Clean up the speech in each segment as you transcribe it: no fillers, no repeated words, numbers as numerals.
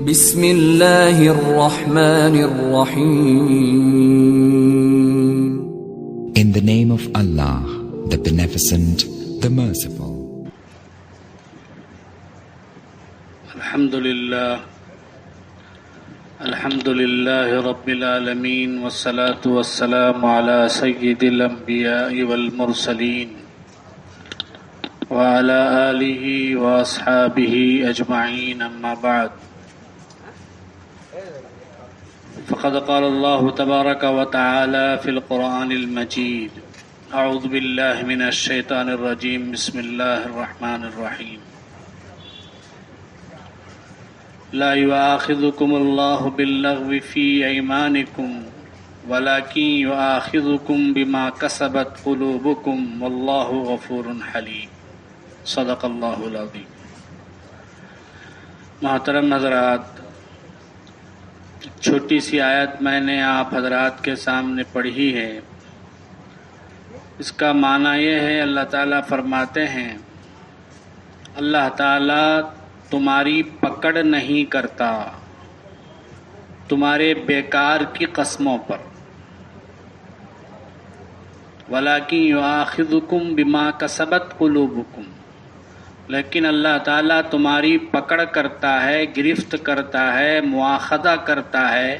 بسم اللہ الرحمن الرحیم. In the name of Allah, the Beneficent, the Merciful. الحمد للہ رب العالمین والصلاة والسلام علی سید الانبیاء والمرسلین وعلى آلہ واصحابہ اجمعین، اما بعد، فقد قال اللہ تبارک وتعالی فی القرآن المجید: اعوذ باللہ من الشیطان الرجیم، بسم اللہ الرحمن الرحیم. لا يؤاخذكم الله باللغو في أيمانكم ولكن يؤاخذكم بما كسبت قلوبكم والله غفور حليم. صدق اللہ العظیم. محترم حضرات، چھوٹی سی آیت میں نے آپ حضرات کے سامنے پڑھی ہے. اس کا معنی یہ ہے، اللہ تعالیٰ فرماتے ہیں اللہ تعالیٰ تمہاری پکڑ نہیں کرتا تمہارے بیکار کی قسموں پر، وَلَٰكِن يُؤَاخِذُكُم بِمَا كَسَبَتْ قُلُوبُكُم، لیکن اللہ تعالیٰ تمہاری پکڑ کرتا ہے، گرفت کرتا ہے، مواخذہ کرتا ہے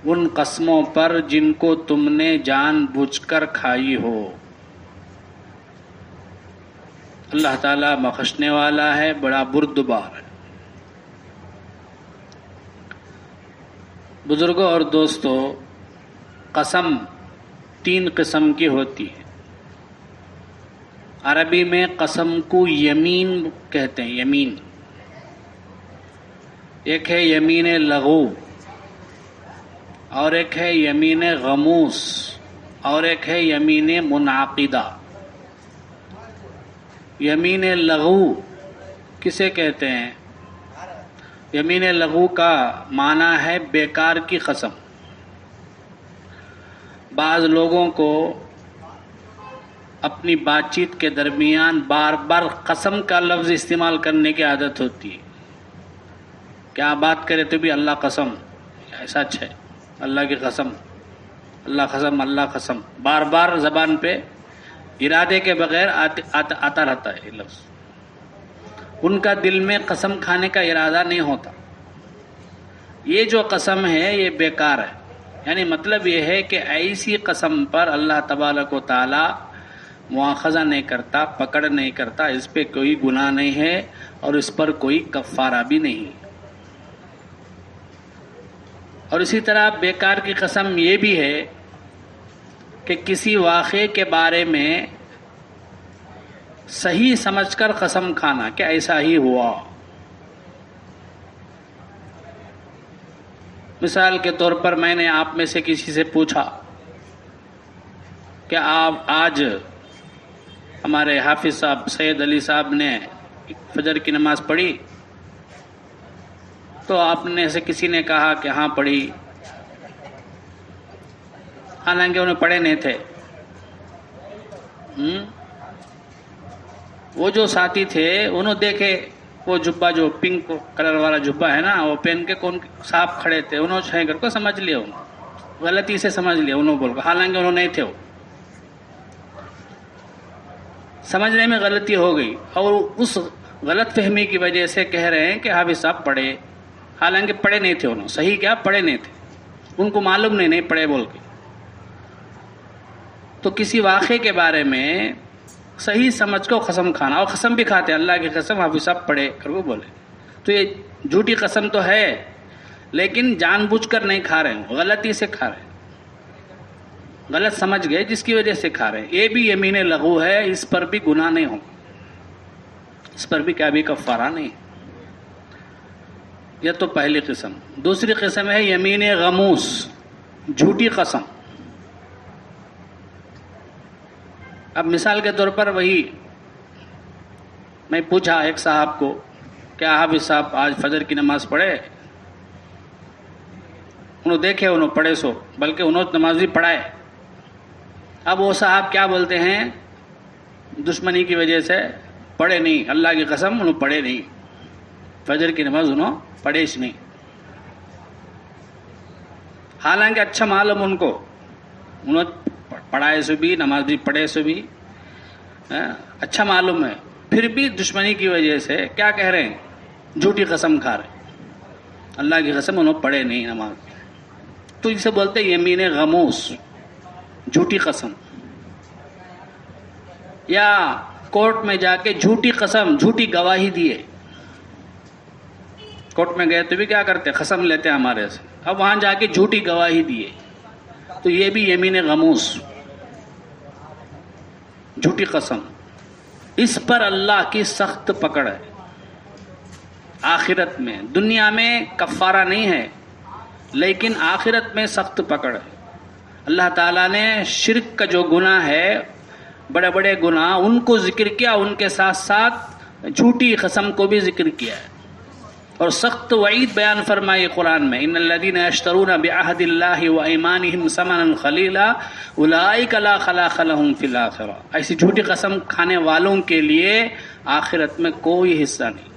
ان قسموں پر جن کو تم نے جان بوجھ کر کھائی ہو. اللہ تعالیٰ بخشنے والا ہے، بڑا بردبار ہے. بزرگوں اور دوستو، قسم 3 قسم کی ہوتی ہے. عربی میں قسم کو یمین کہتے ہیں. یمین ایک ہے یمین لغو، اور ایک ہے یمین غموس، اور ایک ہے یمین منعقدہ. یمین لغو کسے کہتے ہیں؟ یمین لغو کا معنی ہے بیکار کی قسم. بعض لوگوں کو اپنی بات چیت کے درمیان بار بار قسم کا لفظ استعمال کرنے کی عادت ہوتی ہے. کیا بات کرے تو بھی اللہ قسم، ایسا ہے، اللہ کی قسم، اللہ قسم، اللہ قسم، بار بار زبان پہ ارادے کے بغیر آتا رہتا ہے یہ لفظ. ان کا دل میں قسم کھانے کا ارادہ نہیں ہوتا. یہ جو قسم ہے یہ بیکار ہے. یعنی مطلب یہ ہے کہ ایسی قسم پر اللہ تبارک و تعالی مواخذہ نہیں کرتا، پکڑ نہیں کرتا، اس پہ کوئی گناہ نہیں ہے اور اس پر کوئی کفارہ بھی نہیں. اور اسی طرح بیکار کی قسم یہ بھی ہے کہ کسی واقعے کے بارے میں صحیح سمجھ کر قسم کھانا کہ ایسا ہی ہوا. مثال کے طور پر میں نے آپ میں سے کسی سے پوچھا کہ آپ آج ہمارے حافظ صاحب سید علی صاحب نے فجر کی نماز پڑھی؟ تو آپ نے سے کسی نے کہا کہ ہاں پڑھی، حالانکہ انہیں پڑھے نہیں تھے. وہ جو ساتھی تھے انہوں دیکھے وہ جبہ، جو پنک کلر والا جبہ ہے نا، وہ پہن کے کون صاحب کھڑے تھے. انہوں چھیں کر کو سمجھ لیا، انہوں غلطی سے سمجھ لیا، انہوں بول کر، حالانکہ انہوں نہیں تھے. وہ سمجھنے میں غلطی ہو گئی اور اس غلط فہمی کی وجہ سے کہہ رہے ہیں کہ حافظ صاحب پڑھے، حالانکہ پڑھے نہیں تھے. انہوں صحیح کیا پڑھے نہیں تھے، ان کو معلوم نہیں پڑھے بول کے. تو کسی واقعے کے بارے میں صحیح سمجھ کو قسم کھانا، اور قسم بھی کھاتے ہیں اللہ کی قسم حافظ صاحب پڑھے کر وہ بولے، تو یہ جھوٹی قسم تو ہے، لیکن جان بوجھ کر نہیں کھا رہے ہیں، غلطی سے کھا رہے ہیں، غلط سمجھ گئے جس کی وجہ سے کھا رہے ہیں. یہ بھی یمین لغو ہے، اس پر بھی گناہ نہیں ہوگا، اس پر بھی کیا بھی کفارہ نہیں. یہ تو پہلی قسم. دوسری قسم ہے یمین غموس، جھوٹی قسم. اب مثال کے طور پر وہی میں پوچھا ایک صاحب کو، کیا حافظ صاحب آج فجر کی نماز پڑھے؟ انہوں دیکھے، انہوں پڑھے سو، بلکہ انہوں نماز بھی پڑھائے. اب وہ صاحب کیا بولتے ہیں، دشمنی کی وجہ سے پڑھے نہیں، اللہ کی قسم انہوں پڑھے نہیں، فجر کی نماز انہوں پڑھے نہیں. حالانکہ اچھا معلوم ان کو, انہوں پڑھائے سے بھی, نماز بھی پڑھے سے بھی اچھا معلوم ہے, پھر بھی دشمنی کی وجہ سے کیا کہہ رہے ہیں, جھوٹی قسم کھا رہے ہیں. اللہ کی قسم انہوں پڑھے نہیں نماز, تو اسے بولتے یمین غموس, جھوٹی قسم. یا کورٹ میں جا کے جھوٹی قسم, جھوٹی گواہی دیے. کورٹ میں گئے تو بھی کیا کرتے, قسم لیتے ہمارے سے, اب وہاں جا کے جھوٹی گواہی دیے, تو یہ بھی یمین غموس, جھوٹی قسم. اس پر اللہ کی سخت پکڑ ہے آخرت میں. دنیا میں کفارہ نہیں ہے, لیکن آخرت میں سخت پکڑ ہے. اللہ تعالیٰ نے شرک کا جو گناہ ہے, بڑے بڑے گناہ, ان کو ذکر کیا, ان کے ساتھ ساتھ جھوٹی قسم کو بھی ذکر کیا ہے, اور سخت وعید بیان فرمائی قرآن میں. ان الذین یشترون بعہد اللہ وایمانہم ثمنا قلیلا اولئک لا خلاق لہم فی الآخرہ. ایسی جھوٹی قسم کھانے والوں کے لیے آخرت میں کوئی حصہ نہیں.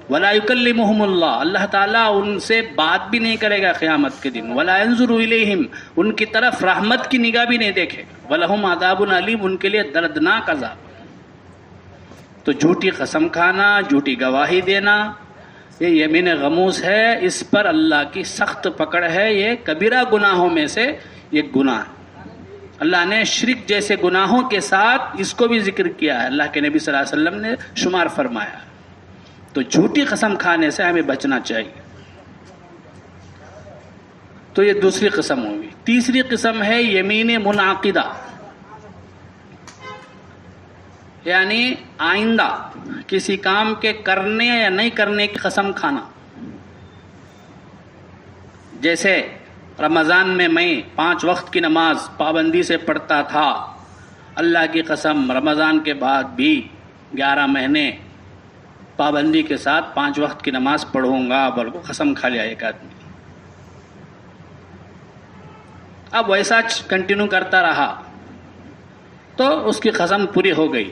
ولا یکلمہم اللہ, اللہ تعالیٰ ان سے بات بھی نہیں کرے گا قیامت کے دن. ولا ینظر الیہم, ان کی طرف رحمت کی نگاہ بھی نہیں دیکھے گا. ولہم عذاب علیم, ان کے لیے دردناک عذاب. تو جھوٹی قسم کھانا, جھوٹی گواہی دینا, یہ یمین غموس ہے. اس پر اللہ کی سخت پکڑ ہے. یہ کبیرہ گناہوں میں سے یہ گناہ ہے. اللہ نے شرک جیسے گناہوں کے ساتھ اس کو بھی ذکر کیا ہے, اللہ کے نبی صلی اللہ علیہ وسلم نے شمار فرمایا. تو جھوٹی قسم کھانے سے ہمیں بچنا چاہیے. تو یہ دوسری قسم ہوگی. تیسری قسم ہے یمین منعقدہ, یعنی آئندہ کسی کام کے کرنے یا نہیں کرنے کی قسم کھانا. جیسے رمضان میں 5 وقت کی نماز پابندی سے پڑھتا تھا, اللہ کی قسم رمضان کے بعد بھی 11 مہینے پابندی کے ساتھ 5 وقت کی نماز پڑھوں گا, بلکہ قسم کھا لیا ایک آدمی. اب ویسا کنٹینیو کرتا رہا تو اس کی قسم پوری ہو گئی.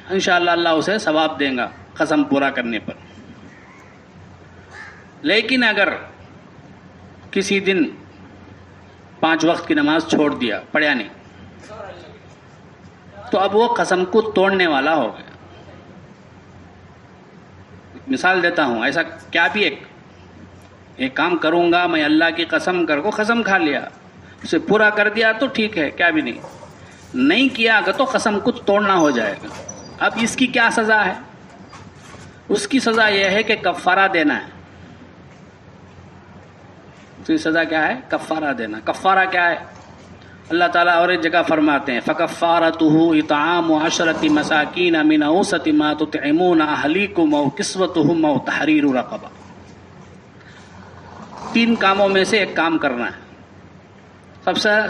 انشاءاللہ اللہ اسے ثواب دے گا قسم پورا کرنے پر. لیکن اگر کسی دن 5 وقت کی نماز چھوڑ دیا, پڑھا نہیں, تو اب وہ قسم کو توڑنے والا ہو گیا. مثال دیتا ہوں, ایسا کیا بھی ایک کام کروں گا میں, اللہ کی قسم کر کو قسم کھا لیا, اسے پورا کر دیا تو ٹھیک ہے, کیا بھی نہیں کیا اگر تو قسم کو توڑنا ہو جائے گا. اب اس کی کیا سزا ہے؟ اس کی سزا یہ ہے کہ کفارہ دینا ہے. اس کی سزا کیا ہے؟ کفارہ دینا. کفارہ کیا ہے؟ اللہ تعالیٰ اور ایک جگہ فرماتے ہیں فَكَفَّارَتُهُ اِطْعَامُ 10 مَسَاكِينَ مِنْ أَوْسَطِ مَا تُطْعِمُونَ أَهْلِيكُمْ أَوْ كِسْوَتُهُمْ أَوْ تَحْرِيرُ رَقَبَةٍ. 3 کاموں میں سے ایک کام کرنا ہے.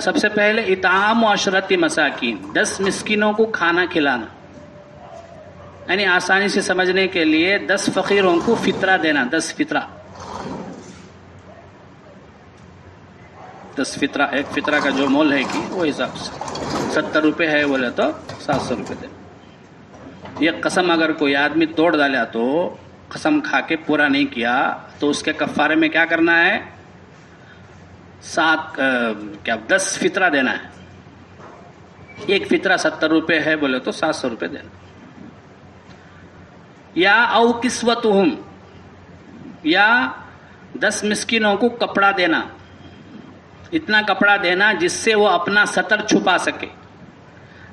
سب سے پہلے اطعام 10 مساکین, 10 مسکینوں کو کھانا کھلانا. یعنی آسانی سے سمجھنے کے لیے 10 فقیروں کو فطرہ دینا. 10 فطرہ, 10 فطرہ. ایک فطرہ کا جو مول ہے کہ وہ حساب سے 70 روپے ہے بولے تو 700 روپے دے. یہ قسم اگر کوئی آدمی توڑ ڈالا تو قسم کھا کے پورا نہیں کیا تو اس کے کفارے میں کیا کرنا ہے؟ 10 فطرہ دینا ہے. ایک فطرہ 70 روپے ہے بولے تو 700 روپے دینا. یا او کسوتہم, یا 10 مسکینوں کو کپڑا دینا. اتنا کپڑا دینا جس سے وہ اپنا سطر چھپا سکے,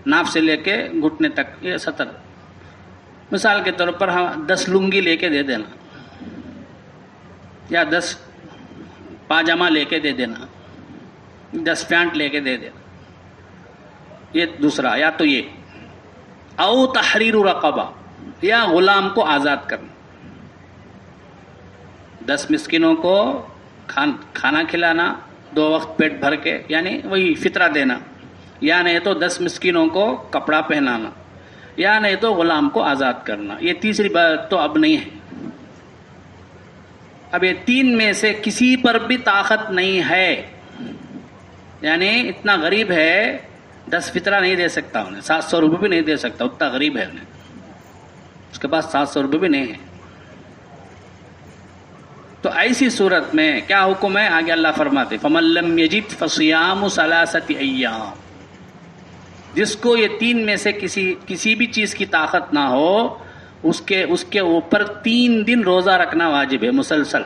ناف سے لے کے گھٹنے تک یہ سطر. مثال کے طور پر 10 لنگی لے کے دے دینا, یا 10 پاجامہ لے کے دے دینا, 10 پینٹ لے کے دے دینا. یہ دوسرا. یا تو یہ او تحریر رقبہ, یا غلام کو آزاد کرنا. 10 مسکینوں کو کھانا کھلانا 2 وقت پیٹ بھر کے, یعنی وہی فطرہ دینا. یا نہیں تو 10 مسکینوں کو کپڑا پہنانا, یا نہیں تو غلام کو آزاد کرنا. یہ تیسری بات تو اب نہیں ہے. اب یہ 3 میں سے کسی پر بھی طاقت نہیں ہے, یعنی اتنا غریب ہے 10 فطرہ نہیں دے سکتا انہیں, 700 روپے بھی نہیں دے سکتا, اتنا غریب ہے انہیں, اس کے پاس 700 روپے بھی نہیں ہے. تو ایسی صورت میں کیا حکم ہے؟ آگے اللہ فرماتے فَمَن لَّمْ يَجِدْ فَصِيَامُ ثَلَاثَةِ أَيَّامٍ، جس کو یہ تین میں سے کسی بھی چیز کی طاقت نہ ہو اس کے اوپر 3 دن روزہ رکھنا واجب ہے مسلسل.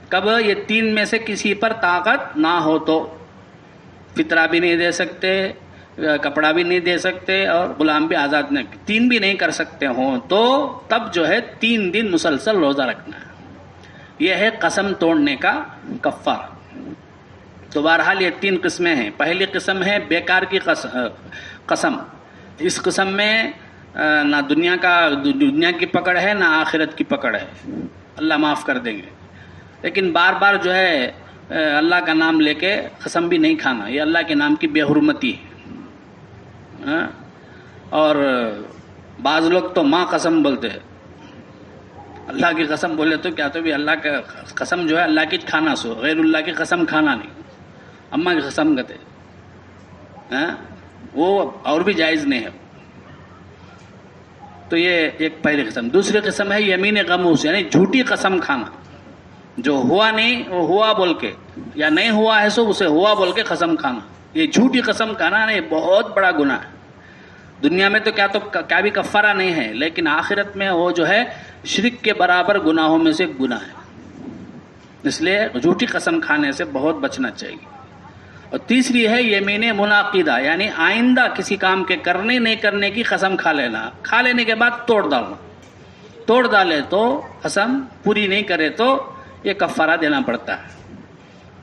کب؟ یہ 3 میں سے کسی پر طاقت نہ ہو تو فطرہ بھی نہیں دے سکتے، کپڑا بھی نہیں دے سکتے اور غلام بھی آزاد نہیں، 3 بھی نہیں کر سکتے ہوں تو تب جو ہے 3 دن مسلسل روزہ رکھنا ہے. یہ ہے قسم توڑنے کا کفارہ. تو بہرحال یہ 3 قسمیں ہیں. پہلی قسم ہے بیکار کی قسم. اس قسم میں نہ دنیا کی پکڑ ہے نہ آخرت کی پکڑ ہے، اللہ معاف کر دیں گے. لیکن بار بار جو ہے اللہ کا نام لے کے قسم بھی نہیں کھانا، یہ اللہ کے نام کی بے حرمتی ہے. اور بعض لوگ تو ماں قسم بولتے ہیں، اللہ کی قسم بولے تو کیا تو بھی اللہ کا قسم جو ہے اللہ کی کھانا سو، غیر اللہ کی قسم کھانا نہیں. اماں کی قسم کہتے وہ اور بھی جائز نہیں ہے. تو یہ ایک پہلی قسم. دوسری قسم ہے یمین غموس، یعنی جھوٹی قسم کھانا. جو ہوا نہیں وہ ہوا بول کے، یا نہیں ہوا ہے سو اسے ہوا بول کے قسم کھانا. یہ جھوٹی قسم کھانا نہیں بہت بڑا گناہ ہے. دنیا میں تو کیا بھی کفارہ نہیں ہے، لیکن آخرت میں وہ جو ہے شرک کے برابر گناہوں میں سے گناہ ہے. اس لیے جھوٹی قسم کھانے سے بہت بچنا چاہیے. اور تیسری ہے یمین منعقدہ، یعنی آئندہ کسی کام کے کرنے نہیں کرنے کی قسم کھا لینا. کھا لینے کے بعد توڑ ڈالے تو قسم پوری نہیں کرے تو یہ کفارہ دینا پڑتا ہے.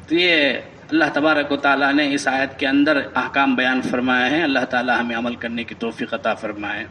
تو یہ اللہ تبارک و تعالیٰ نے اس آیت کے اندر احکام بیان فرمائے ہیں. اللہ تعالیٰ ہمیں عمل کرنے کی توفیق عطا فرمائے.